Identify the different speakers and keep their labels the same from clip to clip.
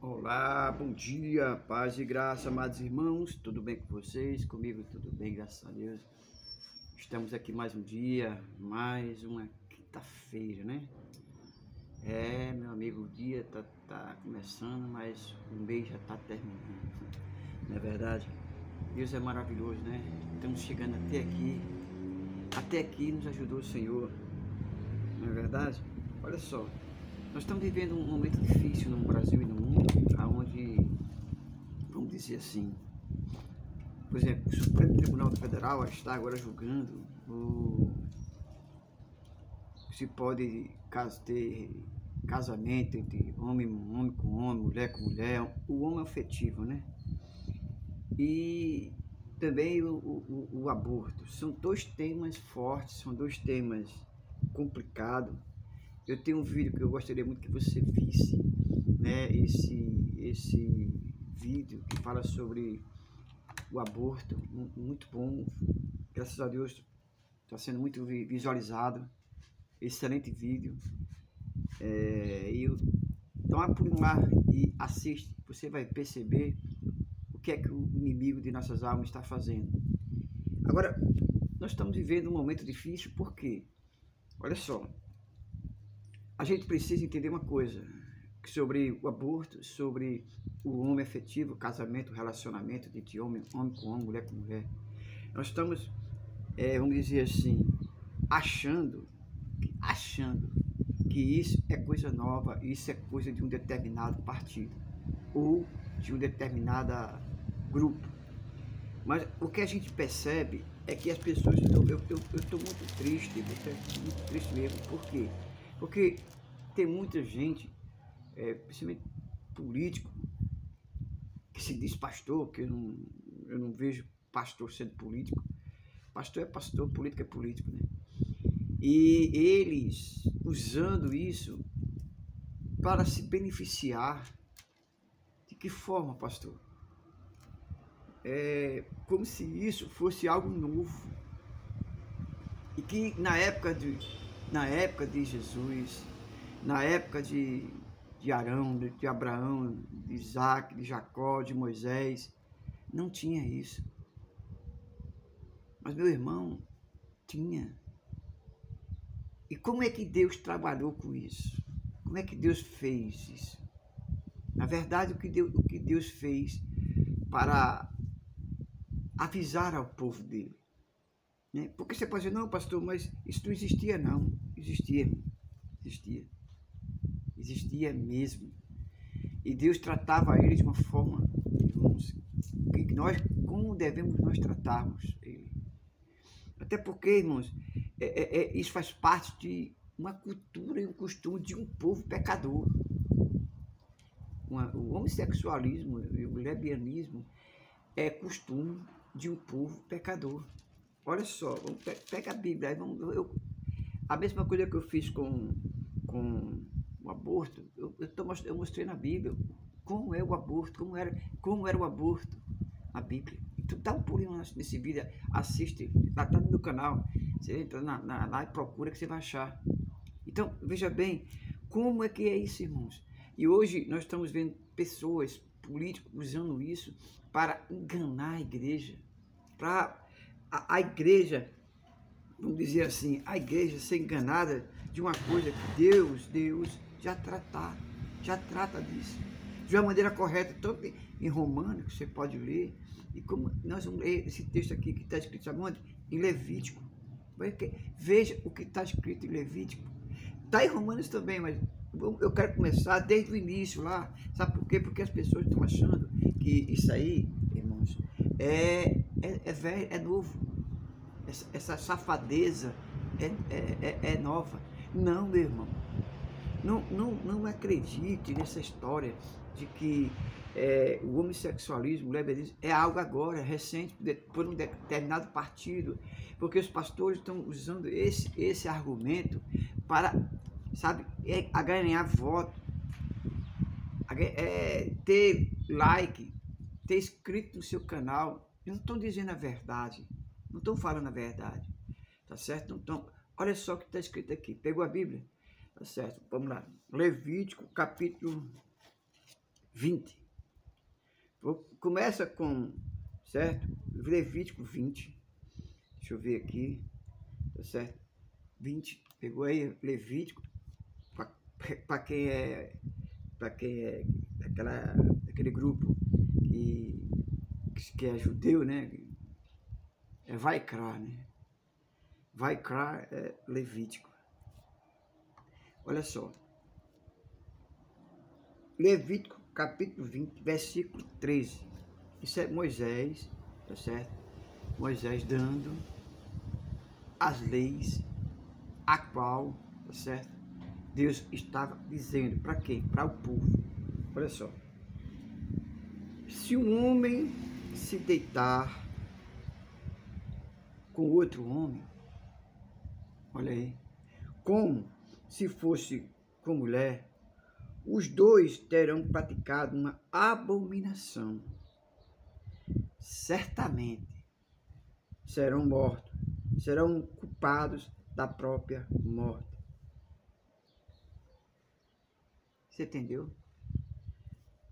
Speaker 1: Olá, bom dia, paz e graça, amados irmãos, tudo bem com vocês? Comigo tudo bem, graças a Deus. Estamos aqui mais um dia, mais uma quinta-feira, né? Meu amigo, o dia tá começando, mas o mês já tá terminando, não é verdade? Deus é maravilhoso, né? Estamos chegando até aqui nos ajudou o Senhor, não é verdade? Olha só. Nós estamos vivendo um momento difícil no Brasil e no mundo, onde, vamos dizer assim, por exemplo, o Supremo Tribunal Federal está agora julgando se pode ter casamento entre homem com homem, mulher com mulher, o homoafetivo, né? E também o aborto. São dois temas fortes, são dois temas complicados. Eu tenho um vídeo que eu gostaria muito que você visse, né? Esse vídeo que fala sobre o aborto, muito bom, graças a Deus está sendo muito visualizado, excelente vídeo. Então por um lá e assiste, você vai perceber o que é que o inimigo de nossas almas está fazendo. Agora, nós estamos vivendo um momento difícil, porque, olha só, a gente precisa entender uma coisa sobre o aborto, sobre o homem afetivo, o casamento, o relacionamento de homem com homem, mulher com mulher. Nós estamos, vamos dizer assim, achando que isso é coisa nova, isso é coisa de um determinado partido ou de um determinado grupo. Mas o que a gente percebe é que as pessoas, eu estou muito triste mesmo. Por quê? Porque tem muita gente, principalmente político, que se diz pastor, que eu não vejo pastor sendo político. Pastor é pastor, político é político, né? E eles usando isso para se beneficiar. De que forma, pastor? Como se isso fosse algo novo. E que na época de Jesus, na época de Arão, de Abraão, de Isaac, de Jacó, de Moisés, não tinha isso. Mas, meu irmão, tinha. E como é que Deus trabalhou com isso? Como é que Deus fez isso? Na verdade, o que Deus fez para avisar ao povo dele. Né? Porque você pode dizer, não, pastor, mas isso não existia, não. Existia mesmo. E Deus tratava ele de uma forma, irmãos, que como devemos nós tratarmos ele. Até porque, irmãos, isso faz parte de uma cultura e um costume de um povo pecador. O homossexualismo e o lesbianismo é costume de um povo pecador. Olha só, pega a Bíblia, a mesma coisa que eu fiz com o aborto, eu mostrei na Bíblia como é o aborto, como era o aborto na Bíblia. Então dá um pulinho nesse vídeo, assiste, lá tá no meu canal, você entra lá e procura que você vai achar. Então, veja bem, como é que é isso, irmãos? E hoje nós estamos vendo pessoas, políticos, usando isso para enganar a igreja, para a igreja, vamos dizer assim, a igreja ser enganada de uma coisa que Deus já trata disso. De uma maneira correta, tanto em Romanos, que você pode ler, e como nós vamos ler esse texto aqui que está escrito, sabe onde? Em Levítico. Veja o que está escrito em Levítico. Está em Romanos também, mas eu quero começar desde o início lá. Sabe por quê? Porque as pessoas estão achando que isso aí, irmãos, é velho, é novo. Essa safadeza é nova. Não, meu irmão. Não acredite nessa história de que o homossexualismo, o lesbianismo é algo agora, recente, por um determinado partido, porque os pastores estão usando esse argumento para, sabe, a ganhar voto, ter like, ter inscrito no seu canal. Eles não estão dizendo a verdade, não estão falando a verdade, tá certo? Então, olha só o que está escrito aqui. Pegou a Bíblia? Tá certo, vamos lá. Levítico, capítulo 20. Começa com, certo? Levítico 20. Deixa eu ver aqui, tá certo? 20, pegou aí Levítico, para quem é aquele grupo que é judeu, né? É Vaikra, né? Vaikra é Levítico. Olha só. Levítico capítulo 20, versículo 13. Isso é Moisés, tá certo? Moisés dando as leis a qual, tá certo? Deus estava dizendo para quem? Para o povo. Olha só. Se um homem se deitar com outro homem, olha aí, como se fosse com mulher, os dois terão praticado uma abominação. Certamente serão mortos, serão culpados da própria morte. Você entendeu?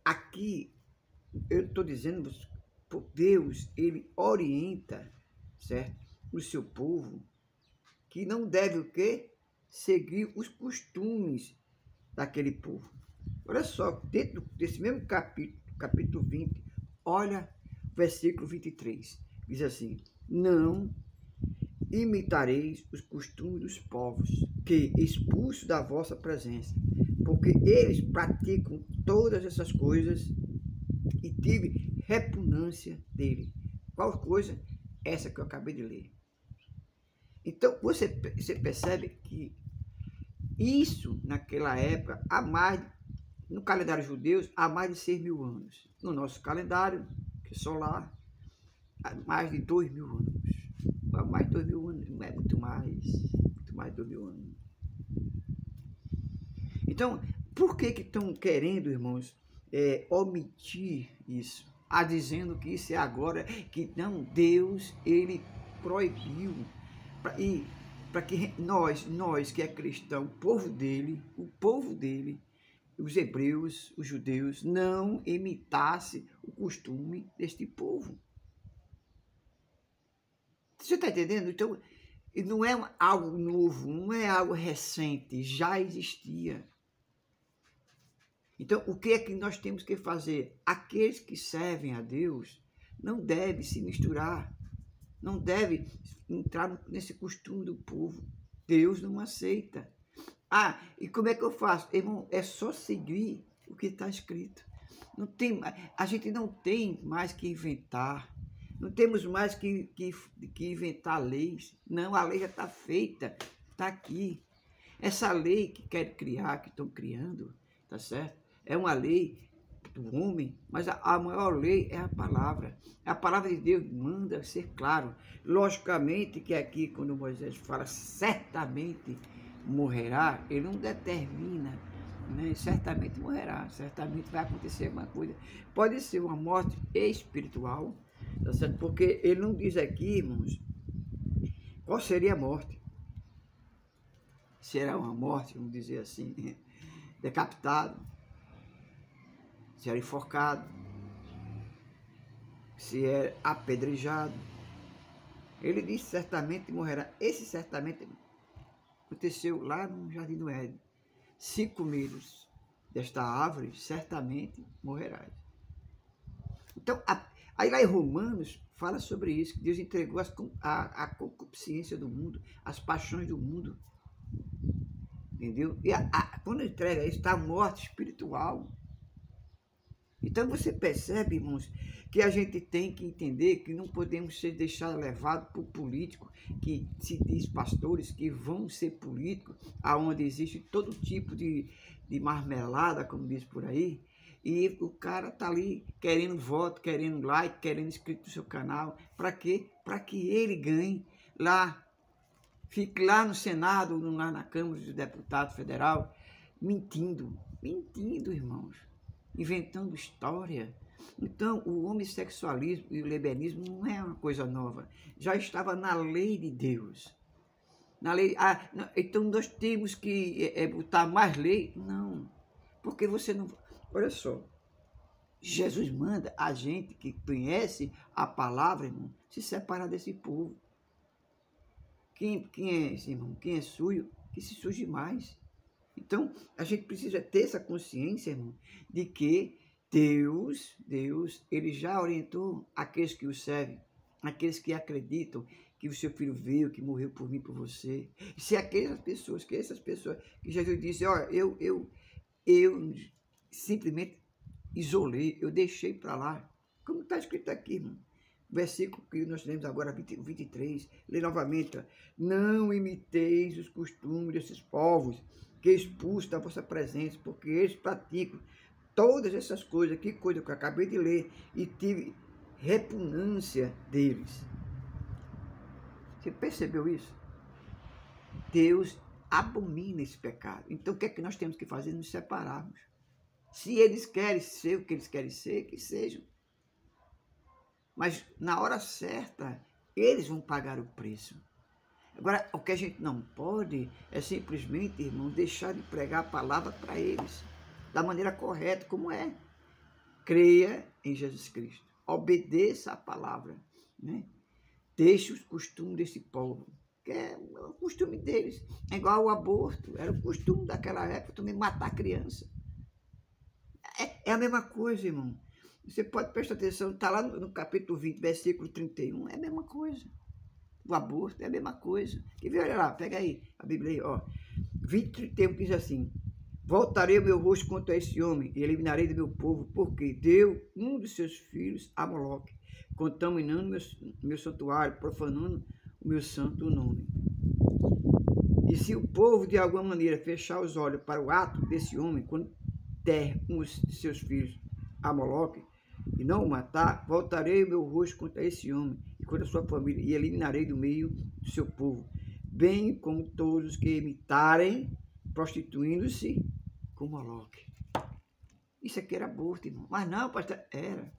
Speaker 1: Aqui eu estou dizendo, Deus, ele orienta, certo? O seu povo, que não deve o quê? Seguir os costumes daquele povo. Olha só, dentro desse mesmo capítulo 20, olha o versículo 23. Diz assim: não imitareis os costumes dos povos que expulso da vossa presença, porque eles praticam todas essas coisas e tive repugnância dele. Qual coisa? Essa que eu acabei de ler. Então, você percebe que isso, naquela época, no calendário judeu, há mais de 6.000 anos. No nosso calendário, que é solar, há mais de 2.000 anos. Há mais de 2.000 anos, não é muito mais de 2.000 anos. Então, por que estão querendo, irmãos, omitir isso? Dizendo que isso é agora, que não, Deus, ele proibiu, para que nós que é cristão, o povo dele, os hebreus, os judeus, não imitasse o costume deste povo. Você está entendendo? Então, não é algo novo, não é algo recente, já existia. Então, o que é que nós temos que fazer? Aqueles que servem a Deus não devem se misturar, não devem entrar nesse costume do povo. Deus não aceita. E como é que eu faço? Irmão, é só seguir o que está escrito. A gente não tem mais que inventar. Não temos mais que inventar leis. Não, a lei já está feita, está aqui. Essa lei que querem criar, que estão criando, tá certo? É uma lei do homem, mas a maior lei é a palavra. A palavra de Deus manda ser claro. Logicamente que aqui, quando Moisés fala certamente morrerá, ele não determina, né? Certamente morrerá, certamente vai acontecer alguma coisa. Pode ser uma morte espiritual, tá certo? Porque ele não diz aqui, irmãos, qual seria a morte. Será uma morte, vamos dizer assim, decapitado, se era enforcado, se é apedrejado. Ele diz certamente morrerá. Esse certamente aconteceu lá no Jardim do Éden. Se comeres desta árvore, certamente morrerás. Então, aí lá em Romanos fala sobre isso, que Deus entregou a concupiscência do mundo, as paixões do mundo. Entendeu? E quando entrega isso, está a morte espiritual. Então você percebe, irmãos, que a gente tem que entender que não podemos ser deixados levados por políticos, que se diz pastores, que vão ser políticos, aonde existe todo tipo de marmelada, como diz por aí, e o cara tá ali querendo voto, querendo like, querendo inscrito no seu canal. Para quê? Para que ele ganhe lá, fique lá no Senado, lá na Câmara dos Deputados Federal, mentindo, irmãos. Inventando história. Então, o homossexualismo e o lesbianismo não é uma coisa nova. Já estava na lei de Deus. Na lei. Então, nós temos que botar mais lei? Não. Porque você não... Olha só. Jesus manda a gente que conhece a palavra, irmão, se separar desse povo. Quem é esse irmão? Quem é sujo, que se suje mais. Então, a gente precisa ter essa consciência, irmão, de que Deus, ele já orientou aqueles que o servem, aqueles que acreditam que o seu filho veio, que morreu por mim, por você. E se essas pessoas, que Jesus disse, olha, eu simplesmente isolei, eu deixei para lá. Como está escrito aqui, irmão? O versículo que nós lemos agora, 23, lê novamente. Não imiteis os costumes desses povos que expulsam da vossa presença, porque eles praticam todas essas coisas, que coisa que eu acabei de ler, e tive repugnância deles. Você percebeu isso? Deus abomina esse pecado. Então o que é que nós temos que fazer? Nos separarmos. Se eles querem ser o que eles querem ser, que sejam. Mas na hora certa, eles vão pagar o preço. Agora, o que a gente não pode é simplesmente, irmão, deixar de pregar a palavra para eles, da maneira correta, como é. Creia em Jesus Cristo. Obedeça a palavra, né? Deixe os costumes desse povo, que é o costume deles. É igual ao aborto, era o costume daquela época, também matar a criança. É a mesma coisa, irmão. Você pode prestar atenção, está lá no capítulo 20, versículo 31, é a mesma coisa. O aborto é a mesma coisa. Quer ver? Olha lá, pega aí a Bíblia aí, ó. 20, 31 diz assim: voltarei o meu rosto contra esse homem e eliminarei do meu povo, porque deu um dos seus filhos a Moloque, contaminando meu santuário, profanando o meu santo nome. E se o povo de alguma maneira fechar os olhos para o ato desse homem, quando der um de seus filhos a Moloque e não o matar, voltarei o meu rosto contra esse homem e contra a sua família e eliminarei do meio do seu povo, bem como todos os que imitarem, prostituindo-se com Moloque. Isso aqui era aborto, irmão. Mas não, pastor, era.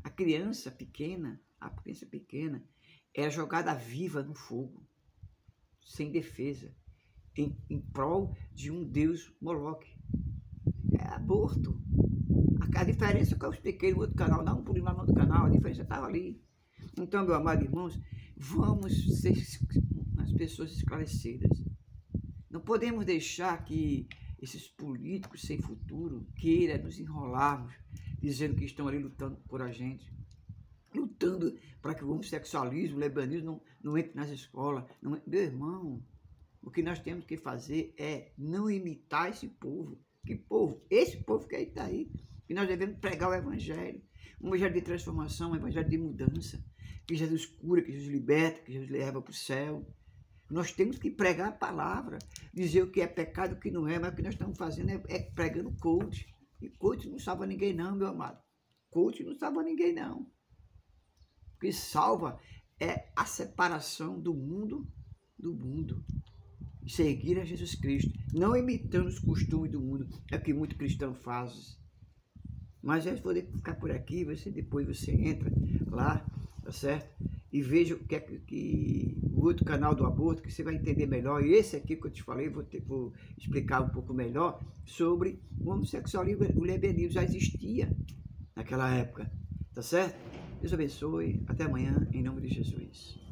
Speaker 1: A criança pequena era jogada viva no fogo, sem defesa, em prol de um deus Moloque. É aborto. A diferença que eu expliquei no outro canal, não por ir lá no outro canal, a diferença estava ali. Então, meus amados irmãos, vamos ser as pessoas esclarecidas. Não podemos deixar que esses políticos sem futuro queiram nos enrolarmos, dizendo que estão ali lutando por a gente, lutando para que o homossexualismo, o lesbianismo não entre nas escolas. Não, meu irmão, o que nós temos que fazer é não imitar esse povo. Que povo? Esse povo que está aí. E nós devemos pregar o evangelho. Um evangelho de transformação, um evangelho de mudança. Que Jesus cura, que Jesus liberta, que Jesus leva para o céu. Nós temos que pregar a palavra, dizer o que é pecado, o que não é, mas o que nós estamos fazendo é pregando coach. E coach não salva ninguém não, meu amado. Coach não salva ninguém não. O que salva é a separação do mundo e seguir a Jesus Cristo, não imitando os costumes do mundo, é o que muito cristão faz. Mas eu vou ficar por aqui, depois você entra lá, tá certo? E veja o que é que o outro canal do aborto, que você vai entender melhor. E esse aqui que eu te falei, vou explicar um pouco melhor sobre o homossexualismo. O lesbianismo já existia naquela época, tá certo? Deus abençoe, até amanhã, em nome de Jesus.